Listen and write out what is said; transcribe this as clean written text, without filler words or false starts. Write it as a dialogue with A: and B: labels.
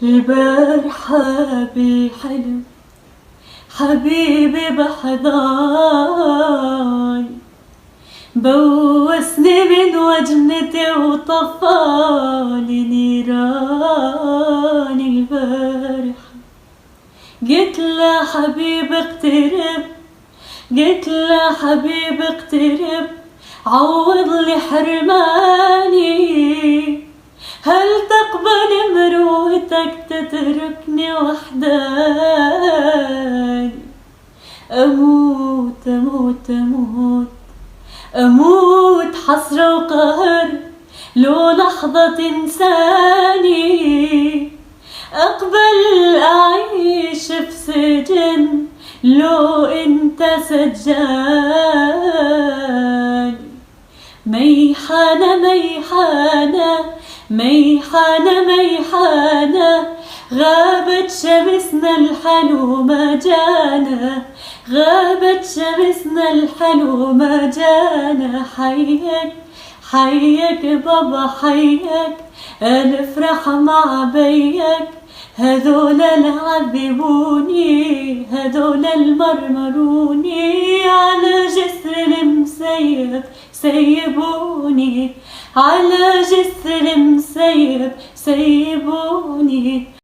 A: البارحة بالحلم حبيبي بحضاني، بوسني من وجنتي وطفالي نيراني. البارحة قلت له حبيبي اقترب، قلت له حبيبي اقترب، عوض لي حرماني. هل تقبل مروتك تتركني وحداني؟ أموت أموت أموت أموت حسرة وقهر لو لحظة تنساني. أقبل أعيش في سجن لو أنت سجاني. ميحانة ميحانة ميحانة ميحانة، غابت شمسنا الحلو ما جانا، غابت شمسنا الحلو ما جانا. حيك حيك بابا حيك، الفرح مع بيك، هذول العذبوني، هذول المرمروني، على جسر المسيب سيبوني، على جسر مسيب سيبوني.